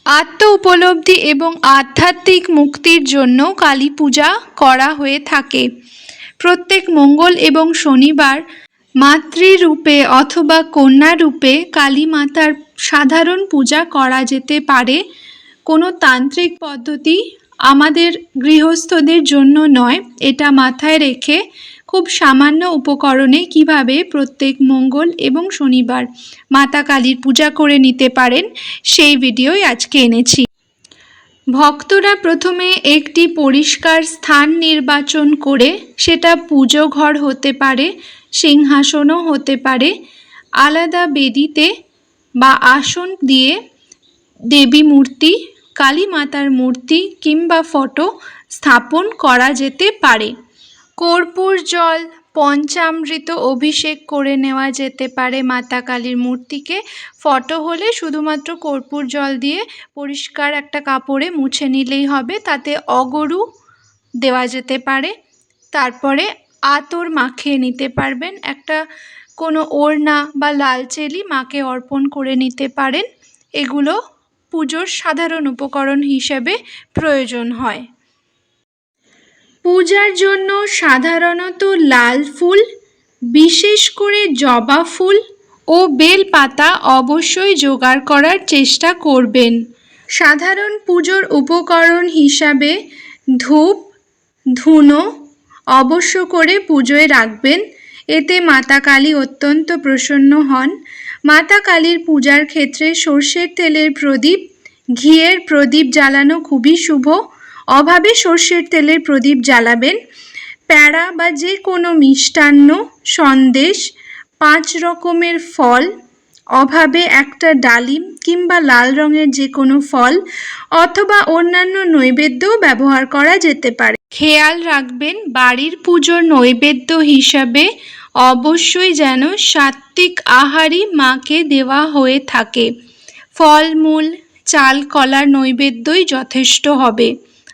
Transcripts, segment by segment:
আত্ম উপলব্ধি এবং আধ্যাত্মিক মুক্তির জন্য কালী পূজা করা হয়ে থাকে। প্রত্যেক মঙ্গল এবং শনিবার মাতৃরূপে অথবা কন্যা রূপে কালী মাতার সাধারণ পূজা করা যেতে পারে। কোনো তান্ত্রিক পদ্ধতি আমাদের গৃহস্থদের জন্য নয়। এটা মাথায় রেখে খুব সামান্য উপকরণে কিভাবে প্রত্যেক মঙ্গল এবং শনিবার মাতা কালীর পূজা করে নিতে পারেন সেই ভিডিওই আজকে এনেছি। ভক্তরা প্রথমে একটি পরিষ্কার স্থান নির্বাচন করে, সেটা পুজো ঘর হতে পারে, সিংহাসনও হতে পারে, আলাদা বেদিতে বা আসন দিয়ে দেবী মূর্তি, কালী মাতার মূর্তি কিংবা ফটো স্থাপন করা যেতে পারে। কর্পূর জল, পঞ্চামৃত অভিষেক করে নেওয়া যেতে পারে মাতা কালীর মূর্তিকে। ফটো হলে শুধুমাত্র কর্পূর জল দিয়ে পরিষ্কার একটা কাপড়ে মুছে নিলেই হবে, তাতে অগরু দেওয়া যেতে পারে। তারপরে আতর মাখিয়ে নিতে পারবেন, একটা কোনো ওড়না বা লালচেলি মাকে অর্পণ করে নিতে পারেন। এগুলো পুজোর সাধারণ উপকরণ হিসেবে প্রয়োজন হয়। পূজার জন্য সাধারণত লাল ফুল, বিশেষ করে জবা ফুল ও বেলপাতা অবশ্যই জোগাড় করার চেষ্টা করবেন। সাধারণ পুজোর উপকরণ হিসাবে ধূপ, ধুনো অবশ্য করে পুজোয় রাখবেন। এতে মাতা কালী অত্যন্ত প্রসন্ন হন। মাতা কালীর পূজার ক্ষেত্রে সর্ষের তেলের প্রদীপ, ঘিয়ের প্রদীপ জ্বালানো খুবই শুভ। অভাবে সর্ষের তেলের প্রদীপ জ্বালাবেন। প্যাড়া বা যে কোনো মিষ্টান্ন, সন্দেশ, 5 রকমের ফল, অভাবে একটা ডালিম কিংবা লাল রঙের যে কোনো ফল অথবা অন্যান্য নৈবেদ্যও ব্যবহার করা যেতে পারে। খেয়াল রাখবেন বাড়ির পুজোর নৈবেদ্য হিসাবে অবশ্যই যেন সাত্ত্বিক আহারই মাকে দেওয়া হয়ে থাকে। ফলমূল, চাল কলার নৈবেদ্যই যথেষ্ট হবে,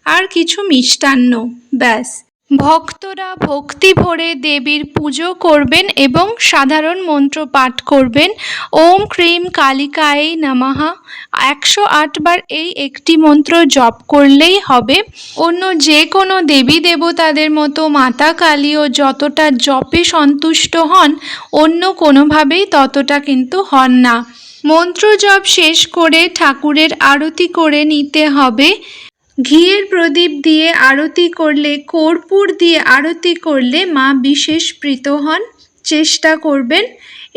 আর কিছু মিষ্টান্ন, ব্যাস। ভক্তরা ভক্তি ভরে দেবীর পুজো করবেন এবং সাধারণ মন্ত্র পাঠ করবেন। ওম ক্রিম কালিকায়ে নমঃ 108 বার এই একটি মন্ত্র জপ করলেই হবে। অন্য যে কোনো দেবী দেবতাদের মতো মাতা কালীও যতটা জপে সন্তুষ্ট হন, অন্য কোনোভাবেই ততটা কিন্তু হন না। মন্ত্র জপ শেষ করে ঠাকুরের আরতি করে নিতে হবে। ঘিয়ের প্রদীপ দিয়ে আরতি করলে, কর্পূর দিয়ে আরতি করলে মা বিশেষ প্রীত হন। চেষ্টা করবেন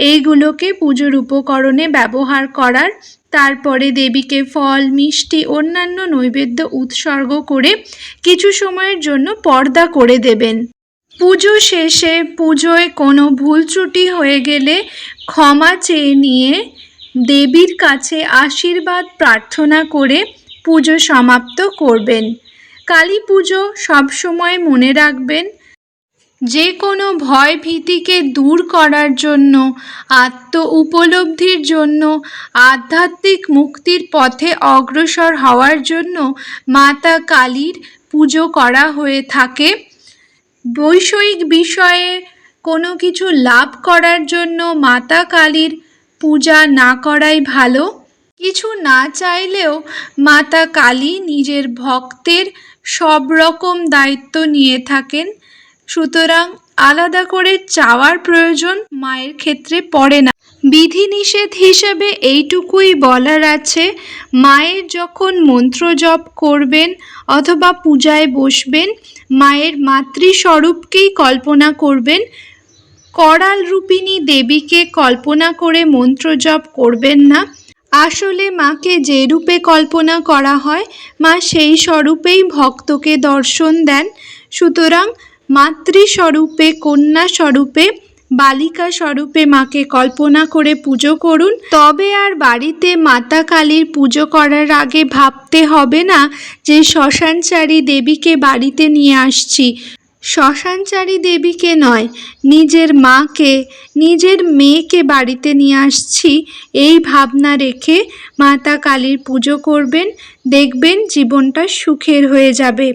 এইগুলোকে পুজোর উপকরণে ব্যবহার করার। তারপরে দেবীকে ফল, মিষ্টি, অন্যান্য নৈবেদ্য উৎসর্গ করে কিছু সময়ের জন্য পর্দা করে দেবেন। পুজো শেষে পুজোয় কোনো ভুল ত্রুটি হয়ে গেলে ক্ষমা চেয়ে নিয়ে দেবীর কাছে আশীর্বাদ প্রার্থনা করে পুজো সমাপ্ত করবেন। কালী পুজো সবসময় মনে রাখবেন, যে কোনো ভয় ভীতিকে দূর করার জন্য, আত্ম উপলব্ধির জন্য, আধ্যাত্মিক মুক্তির পথে অগ্রসর হওয়ার জন্য মাতা কালীর পুজো করা হয়ে থাকে। বৈষয়িক বিষয়ে কোনো কিছু লাভ করার জন্য মাতা কালীর পূজা না করাই ভালো। কিছু না চাইলেও মাতা কালী নিজের ভক্তের সব রকম দায়িত্ব নিয়ে থাকেন, সুতরাং আলাদা করে চাওয়ার প্রয়োজন মায়ের ক্ষেত্রে পড়ে না। বিধিনিষেধ হিসেবে এইটুকুই বলার আছে, মায়ের যখন মন্ত্র জপ করবেন অথবা পূজায় বসবেন, মায়ের মাতৃস্বরূপকেই কল্পনা করবেন। করাল রূপিণী দেবীকে কল্পনা করে মন্ত্র জপ করবেন না। আসলে মাকে যে রূপে কল্পনা করা হয়, মা সেই স্বরূপেই ভক্তকে দর্শন দেন। সুতরাং মাতৃস্বরূপে, কন্যা স্বরূপে, বালিকা স্বরূপে মাকে কল্পনা করে পুজো করুন। তবে আর বাড়িতে মাতা কালীর পুজো করার আগে ভাবতে হবে না যে শ্মশানচারী দেবীকে বাড়িতে নিয়ে আসছি। শ্মশানচারী দেবীকে নয়, নিজের মাকে, নিজের মেয়েকে বাড়িতে নিয়ে আসছি, এই ভাবনা রেখে মাতা কালীর পুজো করবেন। দেখবেন জীবনটা সুখের হয়ে যাবে।